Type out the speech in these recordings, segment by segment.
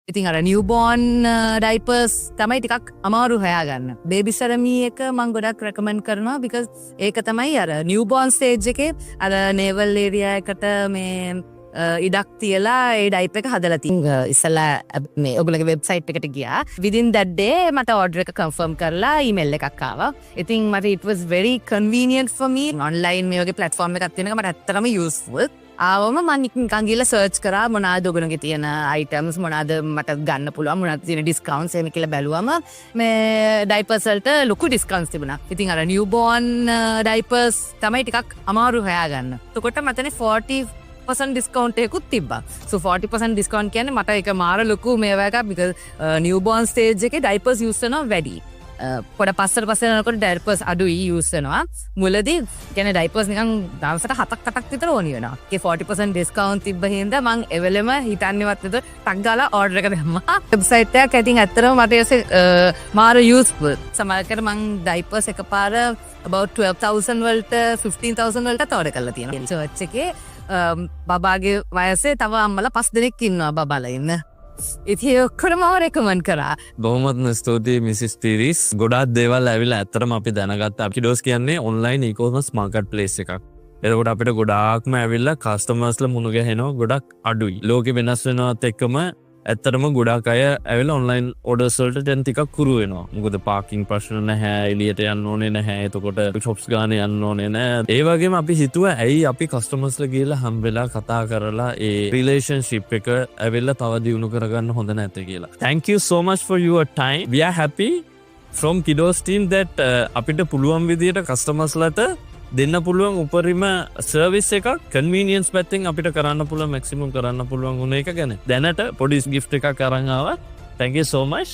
ඉතින් අර නිව්බෝර්න් ඩයිපර්ස් තමයි ටිකක් අමාරු හොයාගන්න. බේබි සරමී එක මම ගොඩක් රෙකමන්ඩ් කරනවා because ඒක තමයි අර නිව්බෝර්න් ස්ටේජ් එකේ අර නේවල් ඒරියා එකට මේ ඉඩක් තියලා ඒ ඩයිප් එක හදලා තියෙනවා. ඉස්සලා මේ ඔයගොල්ලෝගේ වෙබ්සයිට් එකට ගියා. within that day මට order එක confirm කරලා email එකක් ආවා. ඉතින් මට it was very convenient for me. online මේ වගේ platform එකක් තියෙන එක මට ඇත්තටම useful. ආවම මම නිකන් ගිහලා සර්ච් කරා මොනවාද ඔයගොල්ලෝගේ තියෙන items මොනවාද මට ගන්න පුළුවන් මොනවාද තියෙන discounts එහෙම කියලා බැලුවම මේ diapers වලට ලොකු discounts තිබුණා. ඉතින් අර newborn diapers තමයි ටිකක් අමාරු හොයාගන්න. එතකොට මතනේ 40% discount එකකුත් තිබ්බා. So 40% discount කියන්නේ මට ඒක මාර ලොකු මේවා එකක් because newborn stage එකේ diapers use කරනවා වැඩි. පොඩ පස්සට යනකොට diapers අඩුයි use කරනවා. මුලදී කියන්නේ diapers නිකන් දවසට 7ක් විතර ඕනි වෙනවා. ඒකේ 40% discount තිබ්බ හින්දා මං එවෙලෙම හිතන්නේවත් නේද ටක් ගාලා order එක දැම්මා. website එකක් ඉතින් ඇත්තටම මට ඒසේ මාර useful. සමහරකට මං diapers එකපාර about 12,000 වලට 15,000 වලට order කරලා තියෙනවා. search එකේ බබාගේ වයසේ තව අම්මලා 5 දෙනෙක් ඉන්නවා බබාලා ඉන්න. ඉතින් ඔක්කොම රෙකමන්ඩ් කරා. බොහොමත්ම ස්තුතියි මිසිස් පීරිස්. ගොඩාක් දේවල් ඇවිල්ලා ඇත්තටම අපි දැනගත්තා. කිඩෝස් කියන්නේ ඔන්ලයින් e-commerce marketplace එකක්. එතකොට අපිට ගොඩාක්ම ඇවිල්ලා කස්ටමර්ස්ලා මුණ ගැහෙනවා ගොඩක් අඩුයි. ලෝකෙ වෙනස් වෙනවත් එක්කම ඇත්තටම ගොඩාක් අය ඇවිල්ලා ඔන්ලයින් ඕඩර්ස් වලට දැන් ටිකක් කුරු වෙනවා. මොකද පාකින් ප්‍රශ්න නැහැ, එළියට යන්න ඕනේ නැහැ. එතකොට shops ගානේ යන්න ඕනේ නැහැ. ඒ වගේම අපි හිතුවා ඇයි අපි කස්ටමර්ස්ලා ගිහලා හම්බෙලා කතා කරලා ඒ රිලේෂන්ෂිප් එක ඇවිල්ලා තව දියුණු කරගන්න හොඳ නැත්තේ කියලා. Thank you so much for your time. We are happy from Kidos team that අපිට පුළුවන් විදියට කස්ටමර්ස්ලාට දෙන්න පුළුවන් උපරිම සර්විස් එකක් කන්වීනියන්ස් පැත්තෙන් අපිට කරන්න පුළුවන් මැක්සිමම් කරන්න පුළුවන් වුණ එක ගැන දැනට පොඩි ගිෆ්ට් එකක් අරන් ආවා. Thank you so much.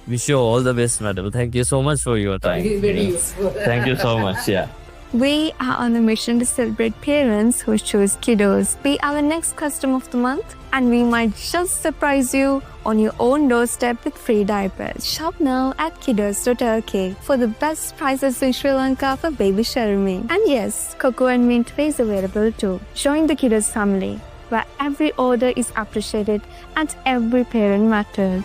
Wish you all the best, madam. Thank you so much for your time. Very useful. Thank you so much. Yeah. We are on a mission to celebrate parents who choose Kiddos. Be our next customer of the month and we might just surprise you on your own doorstep with free diapers. Shop now at kiddos.lk for the best prices in Sri Lanka for baby Sharmi. And yes, Cocoa and Mint is available too. Join the Kiddos family where every order is appreciated and every parent matters.